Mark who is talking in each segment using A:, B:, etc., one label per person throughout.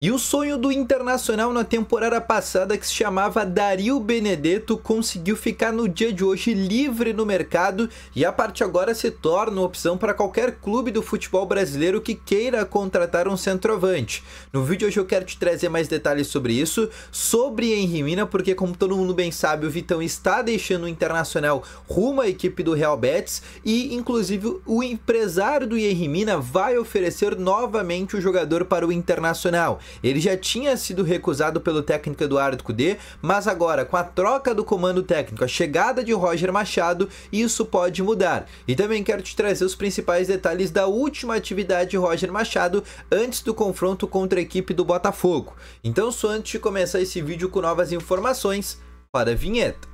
A: E o sonho do Internacional na temporada passada, que se chamava Dario Benedetto, conseguiu ficar no dia de hoje livre no mercado e a partir de agora se torna uma opção para qualquer clube do futebol brasileiro que queira contratar um centroavante. No vídeo de hoje eu quero te trazer mais detalhes sobre isso, sobre Yerry Mina, porque como todo mundo bem sabe, o Vitão está deixando o Internacional rumo à equipe do Real Betis e inclusive o empresário do Yerry Mina vai oferecer novamente o jogador para o Internacional. Ele já tinha sido recusado pelo técnico Eduardo Cudê, mas agora com a troca do comando técnico, a chegada de Roger Machado, isso pode mudar. E também quero te trazer os principais detalhes da última atividade de Roger Machado antes do confronto contra a equipe do Botafogo. Então só antes de começar esse vídeo com novas informações, para a vinheta.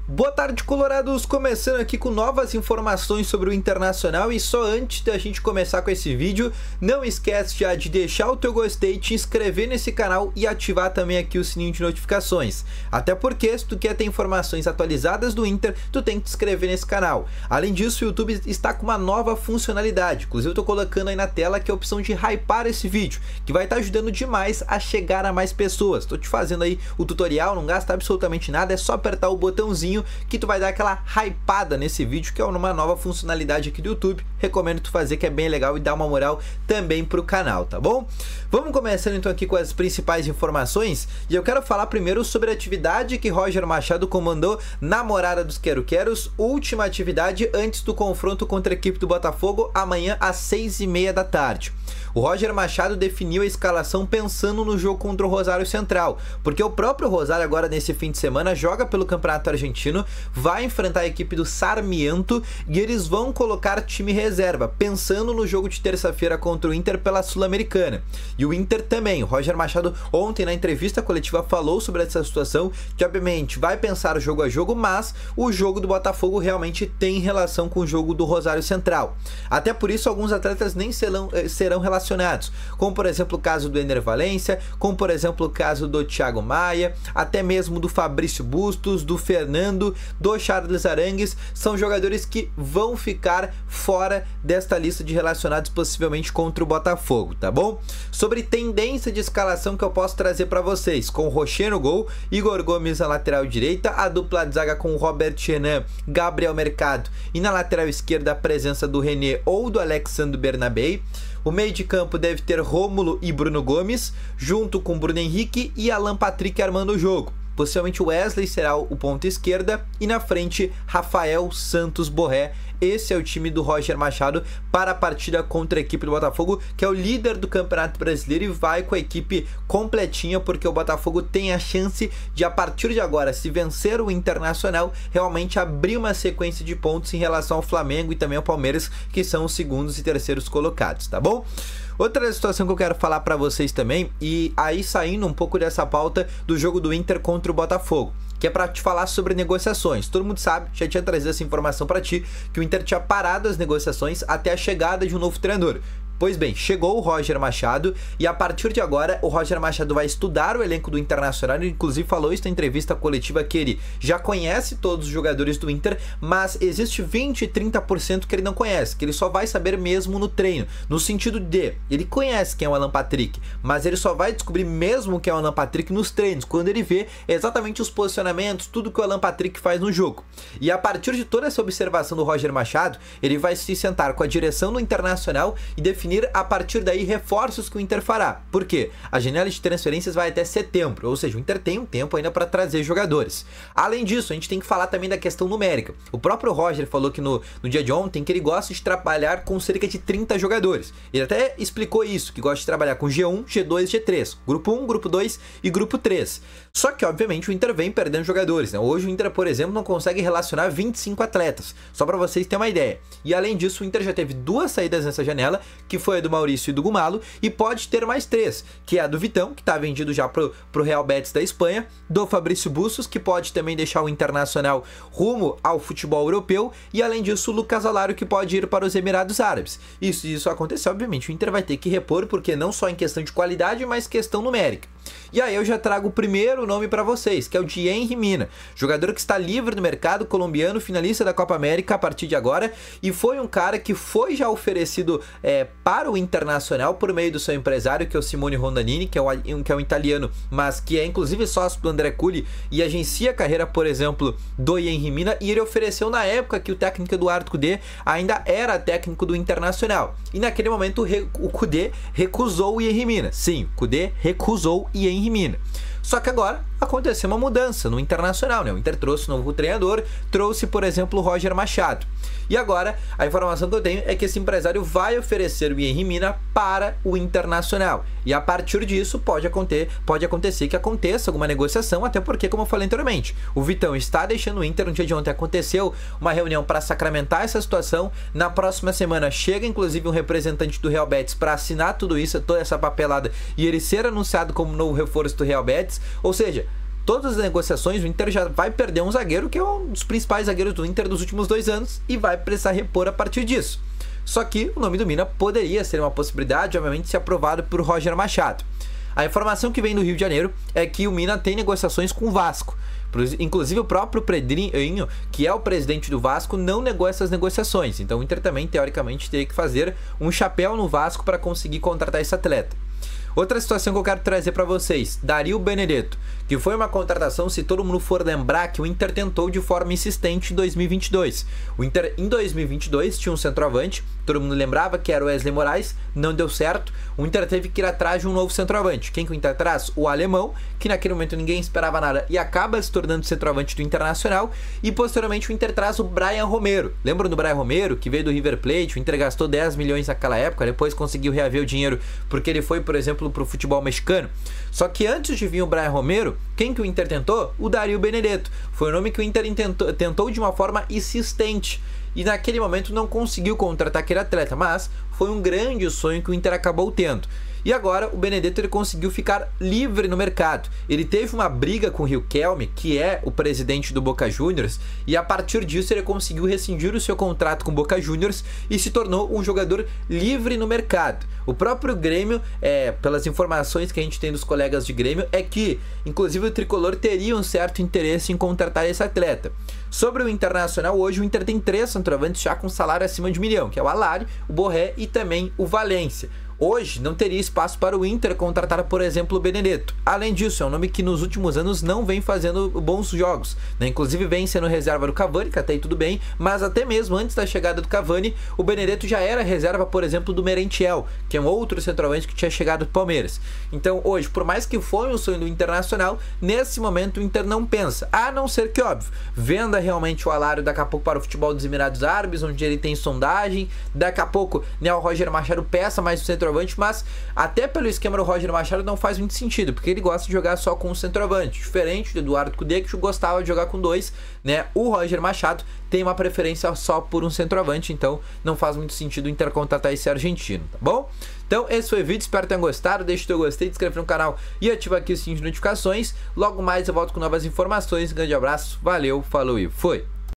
A: Boa tarde, colorados, começando aqui com novas informações sobre o Internacional e só antes da gente começar com esse vídeo, não esquece já de deixar o teu gostei, te inscrever nesse canal e ativar também aqui o sininho de notificações, até porque se tu quer ter informações atualizadas do Inter, tu tem que te inscrever nesse canal. Além disso, o YouTube está com uma nova funcionalidade, inclusive eu tô colocando aí na tela que é a opção de hypar esse vídeo, que vai estar ajudando demais a chegar a mais pessoas. Tô te fazendo aí o tutorial, não gasta absolutamente nada, é só apertar o botãozinho que tu vai dar aquela hypada nesse vídeo, que é uma nova funcionalidade aqui do YouTube. Recomendo tu fazer, que é bem legal e dá uma moral também pro canal, tá bom? Vamos começando então aqui com as principais informações e eu quero falar primeiro sobre a atividade que Roger Machado comandou na Morada dos Quero-Queros, última atividade antes do confronto contra a equipe do Botafogo amanhã às 6h30 da tarde. O Roger Machado definiu a escalação pensando no jogo contra o Rosário Central, porque o próprio Rosário agora nesse fim de semana joga pelo Campeonato Argentino, vai enfrentar a equipe do Sarmiento e eles vão colocar time reserva, pensando no jogo de terça-feira contra o Inter pela Sul-Americana. E o Inter também, o Roger Machado ontem na entrevista coletiva falou sobre essa situação, que obviamente vai pensar jogo a jogo, mas o jogo do Botafogo realmente tem relação com o jogo do Rosário Central. Até por isso alguns atletas nem serão relacionados, como por exemplo o caso do Ener Valencia, como por exemplo o caso do Thiago Maia, até mesmo do Fabrício Bustos, do Fernando, do Charles Arangues, são jogadores que vão ficar fora desta lista de relacionados possivelmente contra o Botafogo, tá bom? Sobre tendência de escalação que eu posso trazer para vocês, com o Rocher no gol, Igor Gomes na lateral direita, a dupla de zaga com o Robert Renan, Gabriel Mercado e na lateral esquerda a presença do René ou do Alexandre Bernabei. O meio de campo deve ter Rômulo e Bruno Gomes, junto com Bruno Henrique e Alan Patrick armando o jogo. Possivelmente Wesley será o ponta esquerda e na frente Rafael Santos Borré. Esse é o time do Roger Machado para a partida contra a equipe do Botafogo, que é o líder do Campeonato Brasileiro e vai com a equipe completinha, porque o Botafogo tem a chance de, a partir de agora, se vencer o Internacional, realmente abrir uma sequência de pontos em relação ao Flamengo e também ao Palmeiras, que são os segundos e terceiros colocados, tá bom? Outra situação que eu quero falar para vocês também, e aí saindo um pouco dessa pauta do jogo do Inter contra o Botafogo, que é para te falar sobre negociações. Todo mundo sabe, já tinha trazido essa informação para ti, que o Inter tinha parado as negociações até a chegada de um novo treinador. Pois bem, chegou o Roger Machado e a partir de agora o Roger Machado vai estudar o elenco do Internacional. Ele inclusive falou isso na entrevista coletiva que ele já conhece todos os jogadores do Inter, mas existe 20 e 30% que ele não conhece, que ele só vai saber mesmo no treino, no sentido de, ele conhece quem é o Alan Patrick, mas ele só vai descobrir mesmo quem é o Alan Patrick nos treinos, quando ele vê exatamente os posicionamentos, tudo que o Alan Patrick faz no jogo. E a partir de toda essa observação do Roger Machado, ele vai se sentar com a direção do Internacional e definir a partir daí reforços que o Inter fará. Por quê? A janela de transferências vai até setembro, ou seja, o Inter tem um tempo ainda para trazer jogadores. Além disso, a gente tem que falar também da questão numérica. O próprio Roger falou que no dia de ontem que ele gosta de trabalhar com cerca de 30 jogadores. Ele até explicou isso, que gosta de trabalhar com G1, G2 e G3. Grupo 1, Grupo 2 e Grupo 3. Só que, obviamente, o Inter vem perdendo jogadores, né? Hoje o Inter, por exemplo, não consegue relacionar 25 atletas. Só para vocês terem uma ideia. E além disso, o Inter já teve 2 saídas nessa janela, que foi a do Maurício e do Gumalo, e pode ter mais 3, que é a do Vitão, que está vendido já pro Real Betis da Espanha, do Fabrício Bustos, que pode também deixar o Internacional rumo ao futebol europeu, e além disso o Lucas Alário, que pode ir para os Emirados Árabes. Isso acontecer, obviamente, o Inter vai ter que repor, porque não só em questão de qualidade, mas questão numérica. E aí eu já trago o primeiro nome para vocês, que é o de Yerry Mina, jogador que está livre no mercado, colombiano, finalista da Copa América a partir de agora, e foi um cara que foi já oferecido para o Internacional por meio do seu empresário, que é o Simone Rondanini, que é um italiano, mas que é inclusive sócio do André Culli e agencia a carreira, por exemplo, do Yerry Mina, e ele ofereceu na época que o técnico Eduardo Cudê ainda era técnico do Internacional. E naquele momento o Cudê recusou o Yerry Mina. Sim, o Cudê recusou o Yerry Mina. Só que agora aconteceu uma mudança no Internacional, né? O Inter trouxe um novo treinador, trouxe, por exemplo, o Roger Machado. E agora, a informação que eu tenho é que esse empresário vai oferecer o Yerry Mina para o Internacional. E a partir disso, pode acontecer que aconteça alguma negociação, até porque, como eu falei anteriormente, o Vitão está deixando o Inter. No dia de ontem aconteceu uma reunião para sacramentar essa situação. Na próxima semana chega, inclusive, um representante do Real Betis para assinar tudo isso, toda essa papelada, e ele ser anunciado como novo reforço do Real Betis. Ou seja, todas as negociações, o Inter já vai perder um zagueiro que é um dos principais zagueiros do Inter dos últimos 2 anos e vai precisar repor a partir disso. Só que o nome do Mina poderia ser uma possibilidade, obviamente, se aprovado por Roger Machado. A informação que vem do Rio de Janeiro é que o Mina tem negociações com o Vasco. Inclusive o próprio Pedrinho, que é o presidente do Vasco, não negou essas negociações. Então o Inter também, teoricamente, teria que fazer um chapéu no Vasco para conseguir contratar esse atleta. Outra situação que eu quero trazer para vocês, Dario Benedetto, que foi uma contratação, se todo mundo for lembrar, que o Inter tentou de forma insistente em 2022. O Inter, em 2022, tinha um centroavante, todo mundo lembrava que era o Wesley Moraes, não deu certo. O Inter teve que ir atrás de um novo centroavante. Quem que o Inter traz? O alemão, que naquele momento ninguém esperava nada e acaba se tornando centroavante do Internacional. E posteriormente o Inter traz o Brian Romero. Lembram do Brian Romero, que veio do River Plate? O Inter gastou 10 milhões naquela época, depois conseguiu reaver o dinheiro porque ele foi, por exemplo, para o futebol mexicano. Só que antes de vir o Brian Romero, quem que o Inter tentou? O Dario Benedetto. Foi o nome que o Inter tentou de uma forma insistente. E naquele momento não conseguiu contratar aquele atleta, mas foi um grande sonho que o Inter acabou tendo. E agora o Benedetto ele conseguiu ficar livre no mercado. Ele teve uma briga com o Riquelme, que é o presidente do Boca Juniors, e a partir disso ele conseguiu rescindir o seu contrato com o Boca Juniors e se tornou um jogador livre no mercado. O próprio Grêmio, pelas informações que a gente tem dos colegas de Grêmio, é que inclusive o Tricolor teria um certo interesse em contratar esse atleta. Sobre o Internacional, hoje o Inter tem 3 centroavantes já com salário acima de 1 milhão, que é o Alari, o Borré e também o Valência. Hoje não teria espaço para o Inter contratar, por exemplo, o Benedetto. Além disso, é um nome que nos últimos anos não vem fazendo bons jogos, né? Inclusive vem sendo reserva do Cavani, que até aí tudo bem, mas até mesmo antes da chegada do Cavani, o Benedetto já era reserva, por exemplo, do Merentiel, que é um outro centroavante que tinha chegado do Palmeiras. Então hoje, por mais que foi um sonho do Internacional, nesse momento o Inter não pensa, a não ser que, óbvio, venda realmente o Alário daqui a pouco para o futebol dos Emirados Árabes, onde ele tem sondagem, daqui a pouco, né, o Roger Machado peça mais o centroavante, mas até pelo esquema do Roger Machado não faz muito sentido, porque ele gosta de jogar só com um centroavante, diferente do Eduardo Cudê, que gostava de jogar com 2, né? O Roger Machado tem uma preferência só por um centroavante, então não faz muito sentido o Inter contratar esse argentino, tá bom? Então esse foi o vídeo, espero que tenham gostado, deixa o teu gostei, se inscreve no canal e ativa aqui o sininho de notificações. Logo mais eu volto com novas informações, grande abraço, valeu, falou e foi!